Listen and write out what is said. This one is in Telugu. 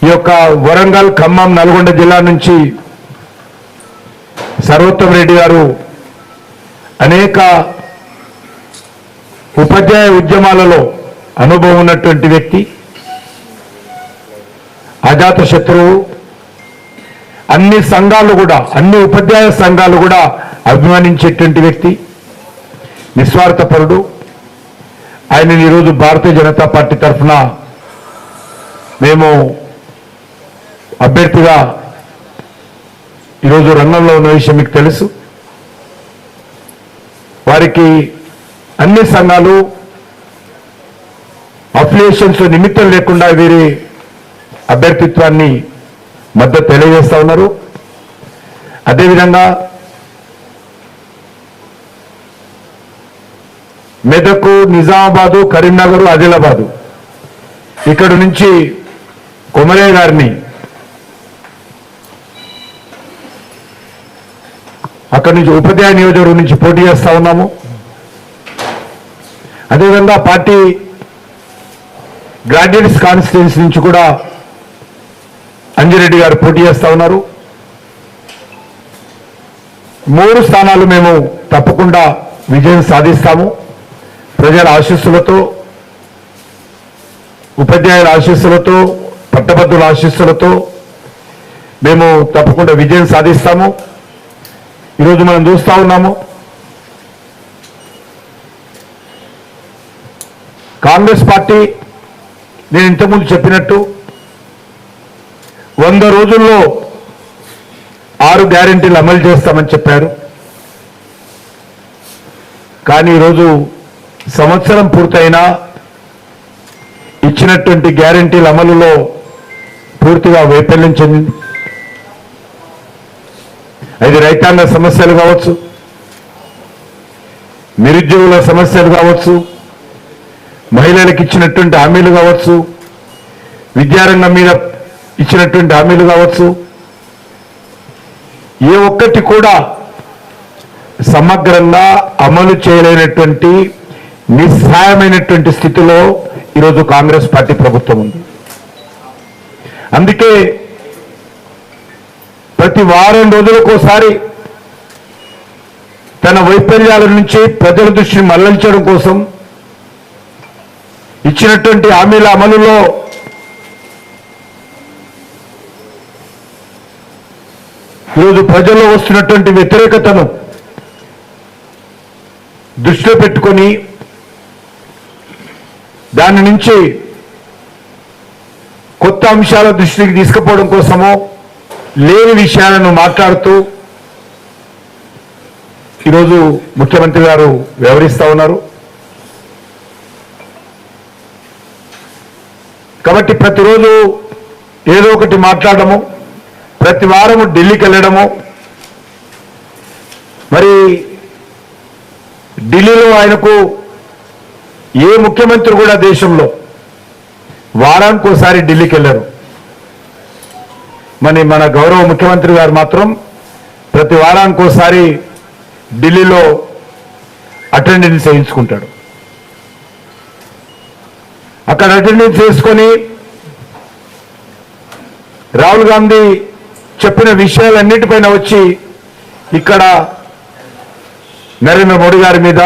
ఈ యొక్క వరంగల్, ఖమ్మం, నల్గొండ జిల్లా నుంచి సర్వోత్తమ్ రెడ్డి గారు అనేక ఉపాధ్యాయ ఉద్యమాలలో అనుభవం ఉన్నటువంటి వ్యక్తి, అజాత శత్రువు. అన్ని సంఘాలు కూడా, అన్ని ఉపాధ్యాయ సంఘాలు కూడా అభిమానించేటువంటి వ్యక్తి, నిస్వార్థపరుడు. ఆయన ఈరోజు భారతీయ జనతా పార్టీ తరఫున మేము అభ్యర్థిగా ఈరోజు రంగంలో ఉన్న విషయం మీకు తెలుసు. వారికి అన్ని సంఘాలు అఫిలియేషన్స్ నిమిత్తం లేకుండా వీరి అభ్యర్థిత్వాన్ని మద్దతు తెలియజేస్తా ఉన్నారు. అదేవిధంగా మెదక్, నిజామాబాదు, కరీంనగర్, ఆదిలాబాదు ఇక్కడ నుంచి కొమరయ్య గారిని అక్కడి నుంచి ఉపాధ్యాయ నియోజకవర్గం నుంచి పోటీ చేస్తా ఉన్నాము. అదేవిధంగా పార్టీ గ్రాడ్యుయేట్స్ కాన్స్టిట్యున్సీ నుంచి కూడా అంజిరెడ్డి గారు పోటీ చేస్తా ఉన్నారు. 3 స్థానాలు మేము తప్పకుండా విజయం సాధిస్తాము. ప్రజల ఆశీస్సులతో, ఉపాధ్యాయుల ఆశీస్సులతో, పట్టభద్రుల ఆశీస్సులతో మేము తప్పకుండా విజయం సాధిస్తాము. ఈరోజు మనం చూస్తా ఉన్నాము, కాంగ్రెస్ పార్టీ నేను ఇంతకుముందు చెప్పినట్టు 100 రోజుల్లో 6 గ్యారెంటీలు అమలు చేస్తామని చెప్పారు. కానీ ఈరోజు సంవత్సరం పూర్తయినా ఇచ్చినటువంటి గ్యారెంటీల అమలులో పూర్తిగా వైఫల్యం చెందింది. అది రైతాంగ సమస్యలు కావచ్చు, నిరుద్యోగుల సమస్యలు కావచ్చు, మహిళలకు ఇచ్చినటువంటి హామీలు కావచ్చు, విద్యారంగం మీద ఇచ్చినటువంటి హామీలు కావచ్చు, ఏ ఒక్కటి కూడా సమగ్రంగా అమలు చేయలేనటువంటి నిస్సహాయమైనటువంటి స్థితిలో ఈరోజు కాంగ్రెస్ పార్టీ ప్రభుత్వం ఉంది. అందుకే ప్రతి వారం రోజులకోసారి తన వైఫల్యాల నుంచి ప్రజల దృష్టిని మళ్లించడం కోసం ఇచ్చినటువంటి హామీల అమలులో ఈరోజు ప్రజల్లో వస్తున్నటువంటి వ్యతిరేకతను దృష్టిలో పెట్టుకొని దాని నుంచి కొత్త అంశాల దృష్టికి తీసుకుపోవడం కోసమో లేని విషయాలను మాట్లాడుతూ ఈరోజు ముఖ్యమంత్రి గారు వ్యవహరిస్తా ఉన్నారు. కాబట్టి ప్రతిరోజు ఏదో ఒకటి మాట్లాడము, ప్రతి వారము ఢిల్లీకి వెళ్ళడము. మరి ఢిల్లీలో ఆయనకు ఏ ముఖ్యమంత్రి కూడా దేశంలో వారానికి ఒకసారి ఢిల్లీకి వెళ్ళారు. మన గౌరవ ముఖ్యమంత్రి గారు మాత్రం ప్రతి వారానికి ఒకసారి ఢిల్లీలో అటెండెన్స్ వేయించుకుంటాడు. అక్కడ అటెండెన్స్ వేసుకొని రాహుల్ గాంధీ చెప్పిన విషయాలన్నిటిపైన వచ్చి ఇక్కడ నరేంద్ర మోడీ గారి మీద